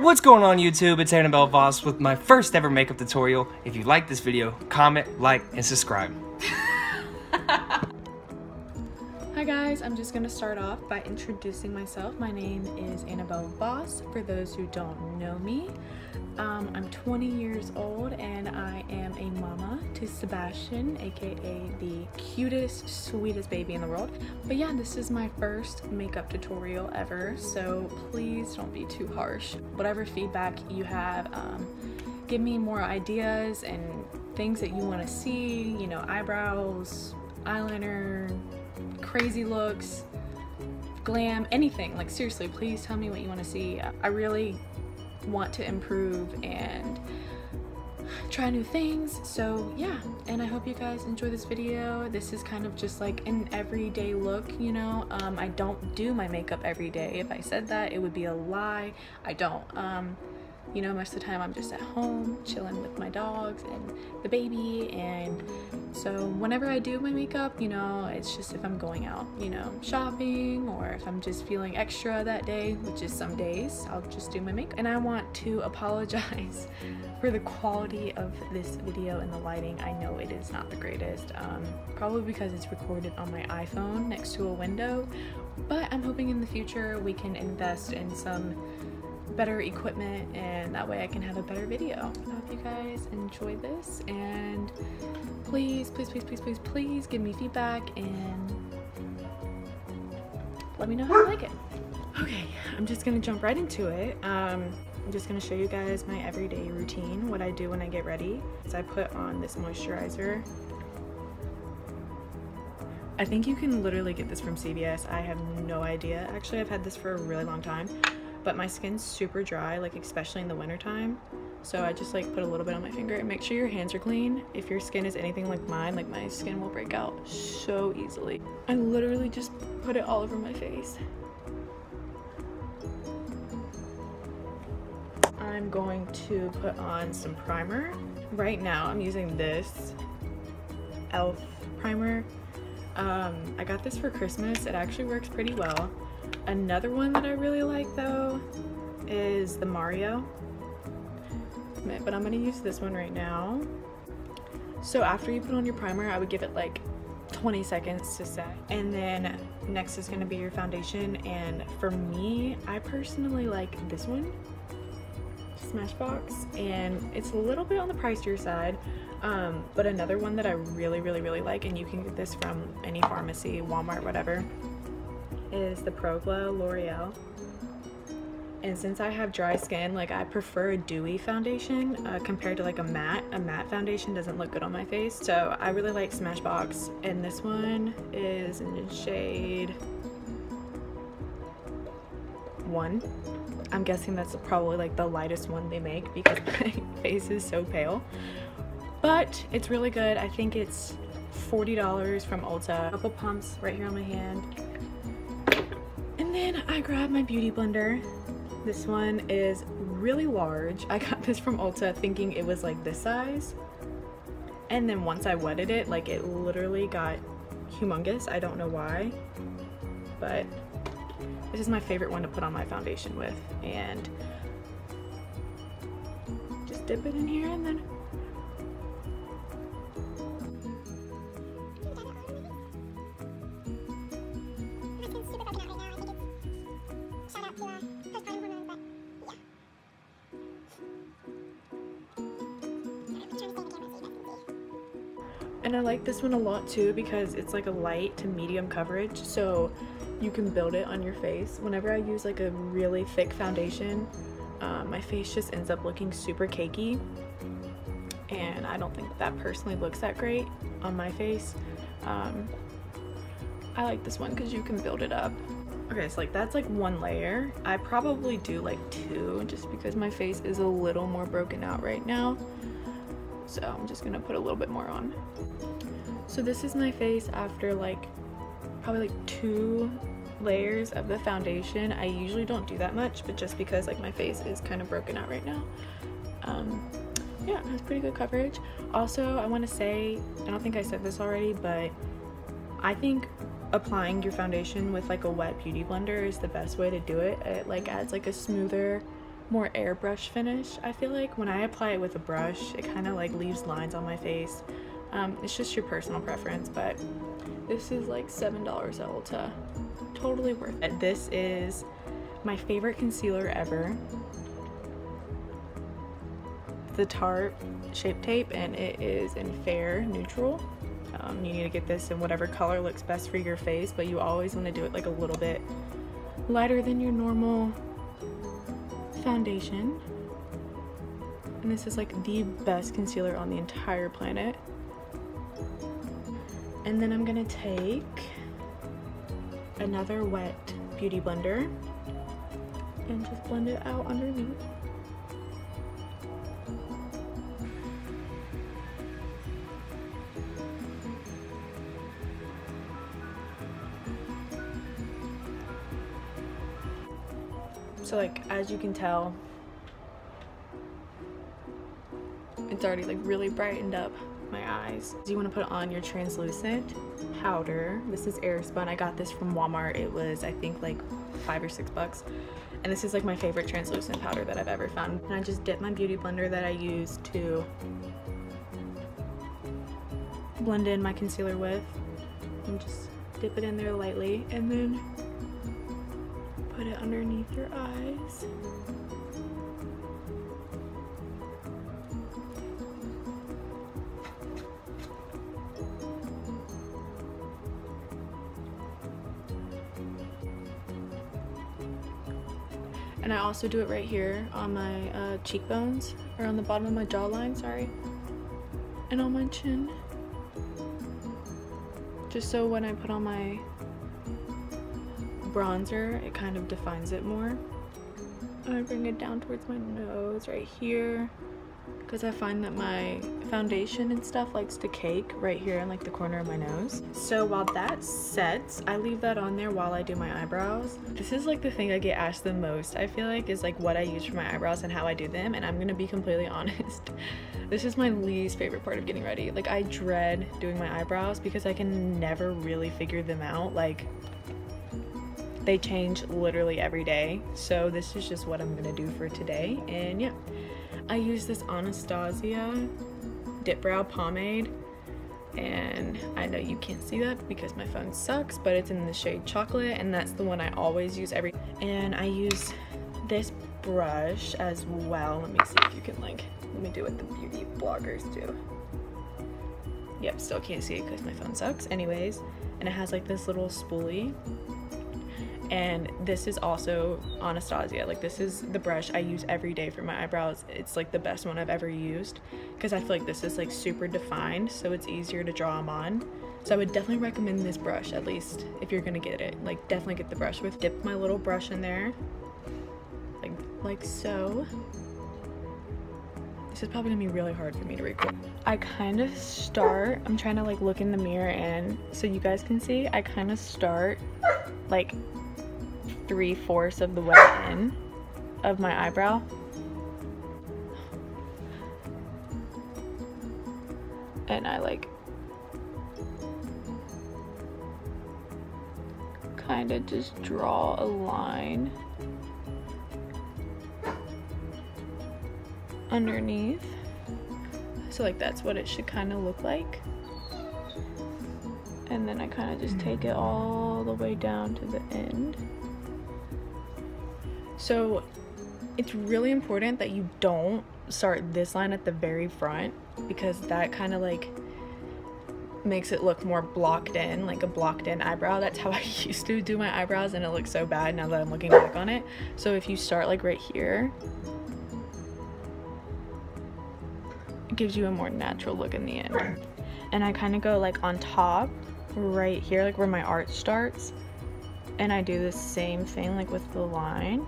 What's going on YouTube? It's Annabelle Voss with my first ever makeup tutorial. If you like this video, comment, like, and subscribe. Hi guys, I'm just gonna start off by introducing myself. My name is Annabelle Voss, for those who don't know me. I'm 20 years old and I am a mama to Sebastian, aka the cutest, sweetest baby in the world. But yeah, this is my first makeup tutorial ever, so please don't be too harsh. Whatever feedback you have, give me more ideas and things that you want to see, you know, eyebrows, eyeliner, crazy looks, glam, anything. Like seriously, please tell me what you want to see. I really want to improve and try new things, so yeah, and I hope you guys enjoy this video. This is kind of just like an everyday look, you know. I don't do my makeup every day. If I said that, it would be a lie. I don't. You know, most of the time I'm just at home chilling with my dogs and the baby, and so whenever I do my makeup, you know, it's just if I'm going out, you know, shopping, or if I'm just feeling extra that day, which is some days, I'll just do my makeup. And I want to apologize for the quality of this video and the lighting. I know it is not the greatest, probably because it's recorded on my iPhone next to a window, but I'm hoping in the future we can invest in some better equipment and that way I can have a better video. I hope you guys enjoy this, and please give me feedback and let me know how you like it. Okay, I'm just gonna jump right into it. I'm just gonna show you guys my everyday routine, what I do when I get ready. So I put on this moisturizer. I think you can literally get this from CVS. I have no idea. Actually, I've had this for a really long time, but my skin's super dry, like especially in the winter time. So I just like put a little bit on my finger, and make sure your hands are clean. If your skin is anything like mine, like my skin will break out so easily. I literally just put it all over my face. I'm going to put on some primer. Right now I'm using this e.l.f. primer. I got this for Christmas. It actually works pretty well. Another one that I really like though is the Mario, but I'm gonna use this one right now. So after you put on your primer, I would give it like 20 seconds to set, and then next is gonna be your foundation. And for me, I personally like this one, Smashbox, and it's a little bit on the pricier side, but another one that I really like, and you can get this from any pharmacy, Walmart, whatever, is the Pro Glow L'Oreal. And since I have dry skin, like I prefer a dewy foundation compared to like a matte. A matte foundation doesn't look good on my face, so I really like Smashbox, and this one is in the shade 1. I'm guessing that's probably like the lightest one they make because my face is so pale, but it's really good. I think it's $40 from Ulta. A couple pumps right here on my hand. And then I grabbed my beauty blender. This one is really large. I got this from Ulta thinking it was like this size, and then once I wetted it, like it literally got humongous. I don't know why, but this is my favorite one to put on my foundation with, and just dip it in here and then And I like this one a lot too because it's like a light to medium coverage, so you can build it on your face. Whenever I use like a really thick foundation, my face just ends up looking super cakey, and I don't think that personally looks that great on my face. I like this one because you can build it up. Okay, so like that's like one layer. I probably do like 2 just because my face is a little more broken out right now. So I'm just gonna put a little bit more on. So this is my face after like probably like 2 layers of the foundation. I usually don't do that much, but just because like my face is kind of broken out right now. Yeah, it has pretty good coverage. Also, I want to say, I don't think I said this already, but I think applying your foundation with like a wet beauty blender is the best way to do it. It like adds like a smoother more airbrush finish. I feel like when I apply it with a brush, it kind of like leaves lines on my face. It's just your personal preference, but this is like $7 at Ulta. Totally worth it. This is my favorite concealer ever. The Tarte Shape Tape, and it is in Fair Neutral. You need to get this in whatever color looks best for your face, but you always want to do it like a little bit lighter than your normal foundation. And this is like the best concealer on the entire planet. And then I'm gonna take another wet beauty blender and just blend it out underneath. So like, as you can tell, it's already like really brightened up my eyes. You want to put on your translucent powder. This is Airspun. I got this from Walmart. It was, I think, like $5 or $6. And this is like my favorite translucent powder that I've ever found. And I just dip my beauty blender that I use to blend in my concealer with, and just dip it in there lightly, and then put it underneath your eyes. And I also do it right here on my cheekbones, or on the bottom of my jawline, sorry, and on my chin. Just so when I put on my bronzer, it kind of defines it more. And I bring it down towards my nose right here, because I find that my foundation and stuff likes to cake right here in like the corner of my nose. So while that sets, I leave that on there while I do my eyebrows. This is like the thing I get asked the most, I feel like, is like what I use for my eyebrows and how I do them. And I'm gonna be completely honest, this is my least favorite part of getting ready. Like, I dread doing my eyebrows because I can never really figure them out. Like, they change literally every day. So this is just what I'm gonna do for today. And yeah, I use this Anastasia Dip Brow Pomade, and I know you can't see that because my phone sucks, but it's in the shade Chocolate, and that's the one I always use and I use this brush as well. Let me see if you can, like, let me do what the beauty bloggers do. Yep, still can't see it because my phone sucks. Anyways, and it has like this little spoolie. And this is also Anastasia. Like, this is the brush I use every day for my eyebrows. It's like the best one I've ever used because I feel like this is like super defined, so it's easier to draw them on. So I would definitely recommend this brush, at least if you're gonna get it. Like, definitely get the brush with. Dip my little brush in there, like so. This is probably gonna be really hard for me to record. I kind of start, I'm trying to like look in the mirror, and so you guys can see, I kind of start like 3/4 of the way in of my eyebrow. And I like kind of just draw a line underneath. So like that's what it should kind of look like. And then I kind of just take it all the way down to the end. So it's really important that you don't start this line at the very front, because that kind of like makes it look more blocked in, like a blocked in eyebrow. That's how I used to do my eyebrows, and it looks so bad now that I'm looking back on it. So if you start like right here, it gives you a more natural look in the end. And I kind of go like on top right here, like where my arch starts, and I do the same thing like with the line,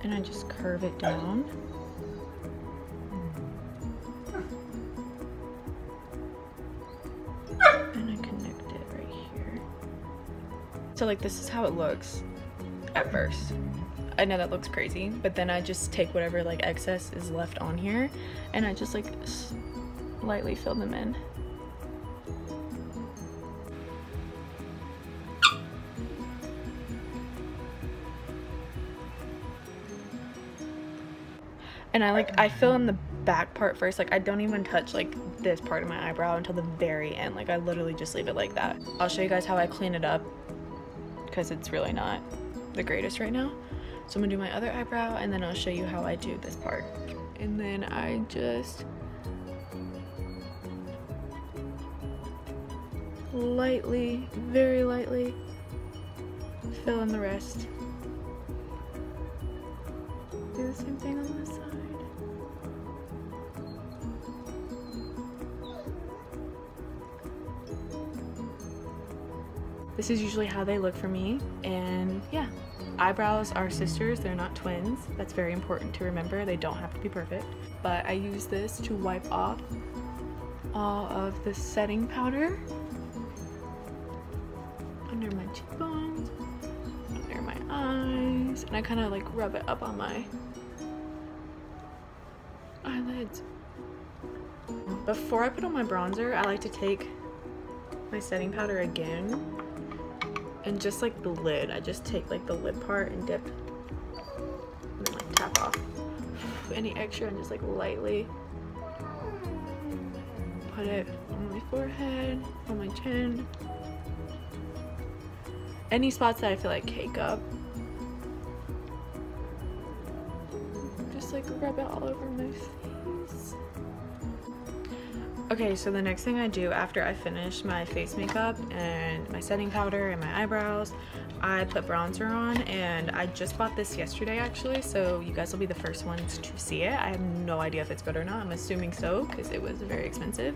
and I just curve it down. And I connect it right here. So like this is how it looks at first. I know that looks crazy, but then I just take whatever like excess is left on here, and I just like lightly fill them in. And I fill in the back part first. Like I don't even touch like this part of my eyebrow until the very end. Like I literally just leave it like that. I'll show you guys how I clean it up because it's really not the greatest right now. So I'm gonna do my other eyebrow and then I'll show you how I do this part. And then I just lightly, very lightly fill in the rest. Do the same thing on this side. This is usually how they look for me, and yeah. Eyebrows are sisters, they're not twins. That's very important to remember. They don't have to be perfect. But I use this to wipe off all of the setting powder under my cheekbones, under my eyes, and I kind of like rub it up on my eyelids. Before I put on my bronzer, I like to take my setting powder again, and just like the lid, I just take like the lid part and dip and then like tap off any extra and just like lightly put it on my forehead, on my chin, any spots that I feel like cake up. Just like rub it all over my face. Okay, so the next thing I do after I finish my face makeup and my setting powder and my eyebrows, I put bronzer on, and I just bought this yesterday actually, so you guys will be the first ones to see it. I have no idea if it's good or not. I'm assuming so because it was very expensive.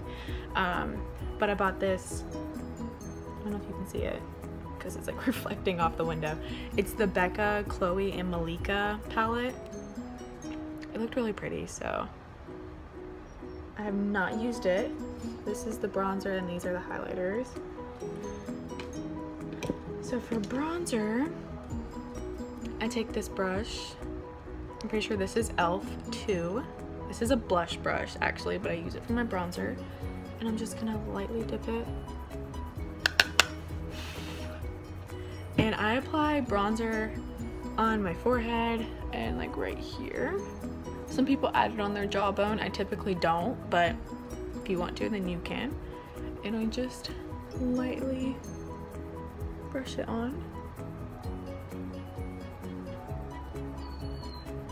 But I bought this, I don't know if you can see it because it's like reflecting off the window. It's the Becca, Chloe, and Malika palette. It looked really pretty, so I have not used it. This is the bronzer and these are the highlighters. So for bronzer, I take this brush. I'm pretty sure this is e.l.f. 2. This is a blush brush actually, but I use it for my bronzer. And I'm just gonna lightly dip it. And I apply bronzer on my forehead and like right here. Some people add it on their jawbone. I typically don't, but if you want to, then you can. And I just lightly brush it on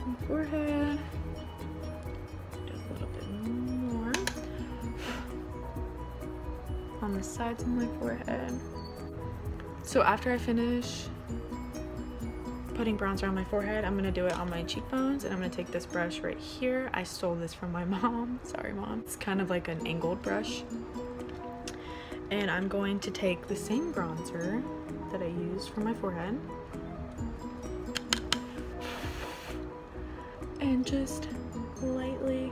my forehead. Just a little bit more on the sides of my forehead. So after I finish putting bronzer on my forehead, I'm gonna do it on my cheekbones, and I'm gonna take this brush right here. I stole this from my mom. Sorry, Mom. It's kind of like an angled brush. And I'm going to take the same bronzer that I used for my forehead and just lightly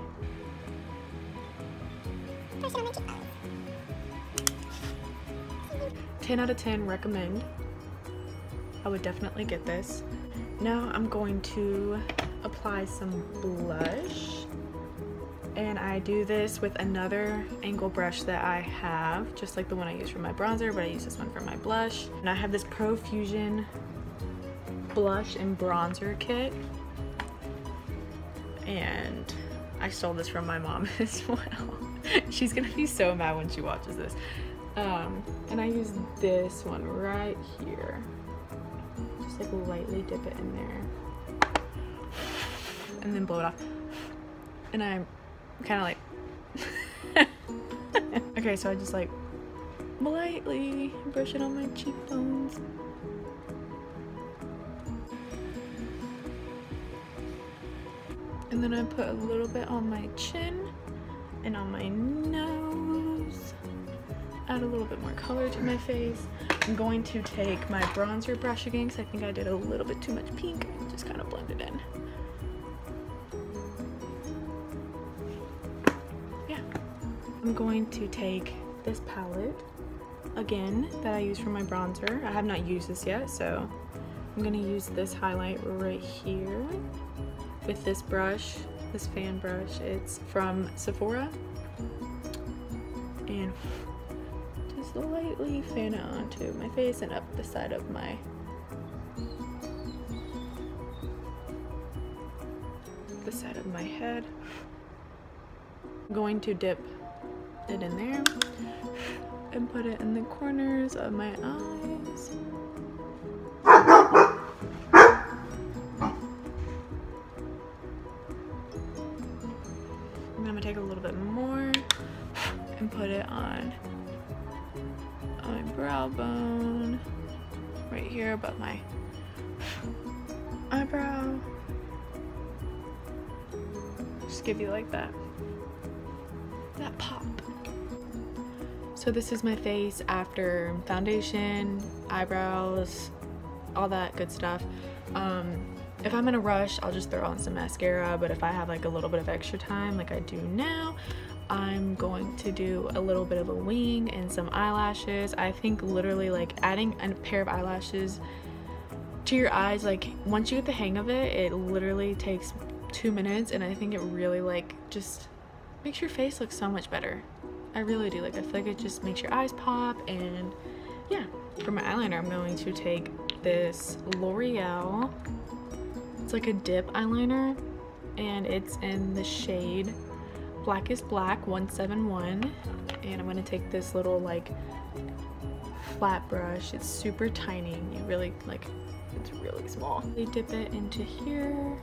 brush it on my cheekbones. 10 out of 10 recommend. I would definitely get this. Now I'm going to apply some blush, and I do this with another angle brush that I have, just like the one I use for my bronzer, but I use this one for my blush. And I have this Profusion blush and bronzer kit, and I stole this from my mom as well. She's gonna be so mad when she watches this. And I use this one right here. Just like lightly dip it in there and then blow it off. And I'm kind of like okay, so I just like lightly brush it on my cheekbones. And then I put a little bit on my chin and on my nose. Add a little bit more color to my face. I'm going to take my bronzer brush again because I think I did a little bit too much pink. Just kind of blend it in. Yeah. I'm going to take this palette again that I use for my bronzer. I have not used this yet, so I'm going to use this highlight right here with this brush, this fan brush. It's from Sephora. And just lightly fan it onto my face and up the side of my the side of my head. I'm going to dip it in there and put it in the corners of my eyes. I'm gonna take a little bit more and put it on my brow bone, right here above my eyebrow. Just give you like that pop. So this is my face after foundation, eyebrows, all that good stuff. If I'm in a rush, I'll just throw on some mascara, but if I have like a little bit of extra time like I do now, I'm going to do a little bit of a wing and some eyelashes. I think literally like adding a pair of eyelashes to your eyes, like once you get the hang of it, it literally takes 2 minutes, and I think it really like just makes your face look so much better. I really do. Like I feel like it just makes your eyes pop. And yeah, for my eyeliner I'm going to take this L'Oreal, it's like a dip eyeliner, and it's in the shade Blackest Black 171, and I'm going to take this little like flat brush. It's super tiny, you really like, it's really small. They dip it into here,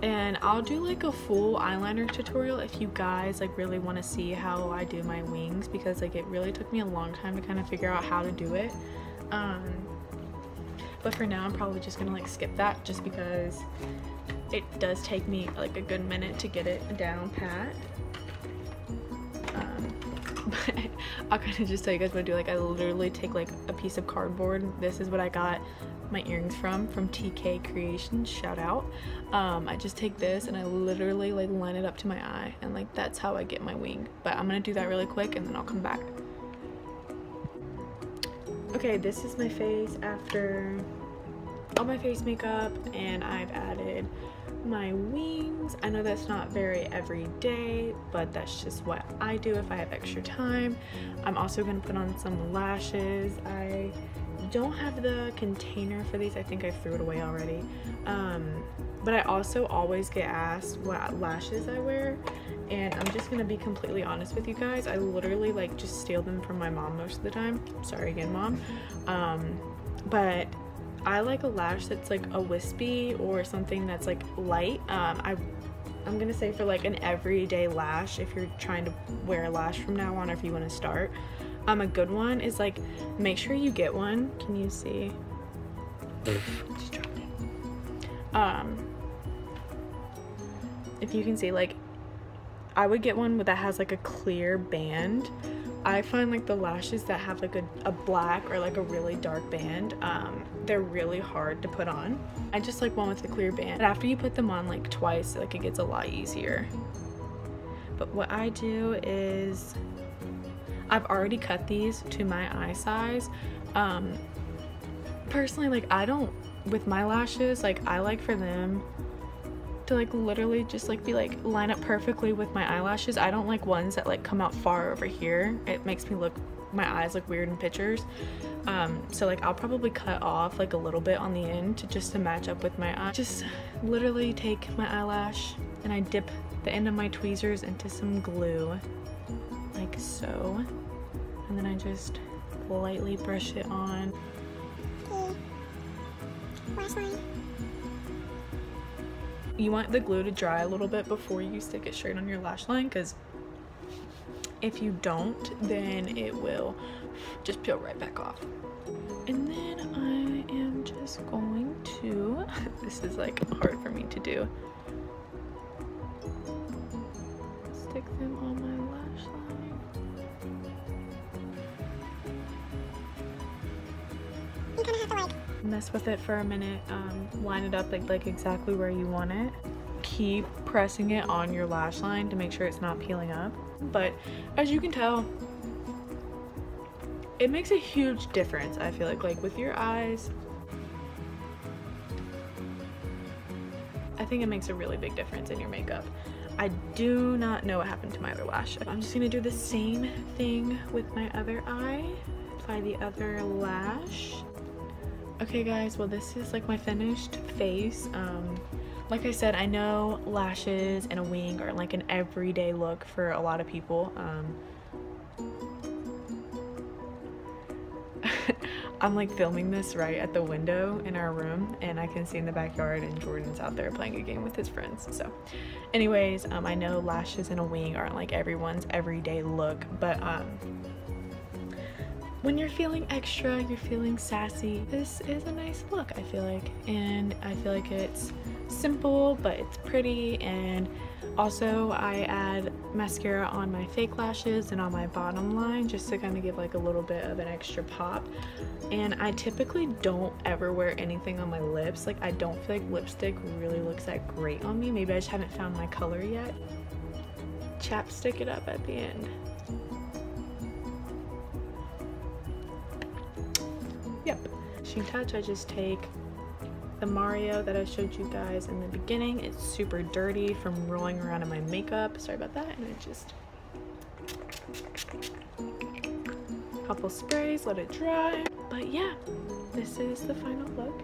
and I'll do like a full eyeliner tutorial if you guys like really want to see how I do my wings, because like it really took me a long time to kind of figure out how to do it. But for now I'm probably just gonna like skip that, just because it does take me like a good minute to get it down pat. But I'll kind of just tell you guys what I do. Like I literally take like a piece of cardboard. This is what I got my earrings from TK Creations, shout out. I just take this and I literally like line it up to my eye, and like that's how I get my wing. But I'm gonna do that really quick and then I'll come back. Okay, this is my face after all my face makeup, and I've added my wings. I know that's not very everyday, but that's just what I do if I have extra time. I'm also going to put on some lashes. I don't have the container for these. I think I threw it away already. But I also always get asked what lashes I wear, and I'm just gonna be completely honest with you guys. I literally like just steal them from my mom most of the time. Sorry again, Mom. But I like a lash that's like a wispy or something that's like light. I'm gonna say for like an everyday lash, if you're trying to wear a lash from now on, or if you want to start, a good one is like, make sure you get one. Can you see? Just dropped it. If you can see, like I would get one that has like a clear band. I find like the lashes that have like a black or like a really dark band, they're really hard to put on. I just like one with a clear band. But after you put them on like twice, like it gets a lot easier. But what I do is I've already cut these to my eye size. Personally, like I don't, with my lashes, like I like for them to like literally just like be like line up perfectly with my eyelashes. I don't like ones that like come out far over here. It makes me look, my eyes look weird in pictures. So like I'll probably cut off like a little bit on the end to match up with my eye. Just literally take my eyelash and I dip the end of my tweezers into some glue like so, and then I just lightly brush it on. Lash line. You want the glue to dry a little bit before you stick it straight on your lash line, because if you don't, then it will just peel right back off. And then I am just going to, this is like hard for me to do, stick them on my lash line. You kind of have to like mess with it for a minute, line it up like exactly where you want it. Keep pressing it on your lash line to make sure it's not peeling up. But as you can tell, it makes a huge difference. I feel like with your eyes, I think it makes a really big difference in your makeup. I do not know what happened to my other lash. I'm just gonna do the same thing with my other eye. Apply the other lash. Okay guys, well this is like my finished face. like I said, I know lashes and a wing are like an everyday look for a lot of people. I'm like filming this right at the window in our room, and I can see in the backyard, and Jordan's out there playing a game with his friends. So anyways, I know lashes and a wing aren't like everyone's everyday look, but when you're feeling extra, you're feeling sassy, this is a nice look, I feel like. And I feel like it's simple, but it's pretty. And also I add mascara on my fake lashes and on my bottom line just to kind of give like a little bit of an extra pop. And I typically don't ever wear anything on my lips. Like, I don't feel like lipstick really looks that great on me. Maybe I just haven't found my color yet. Chapstick it up at the end. Yep. Finishing touch, I just take the Mario that I showed you guys in the beginning. It's super dirty from rolling around in my makeup. Sorry about that. And I just couple sprays, let it dry. But yeah, this is the final look.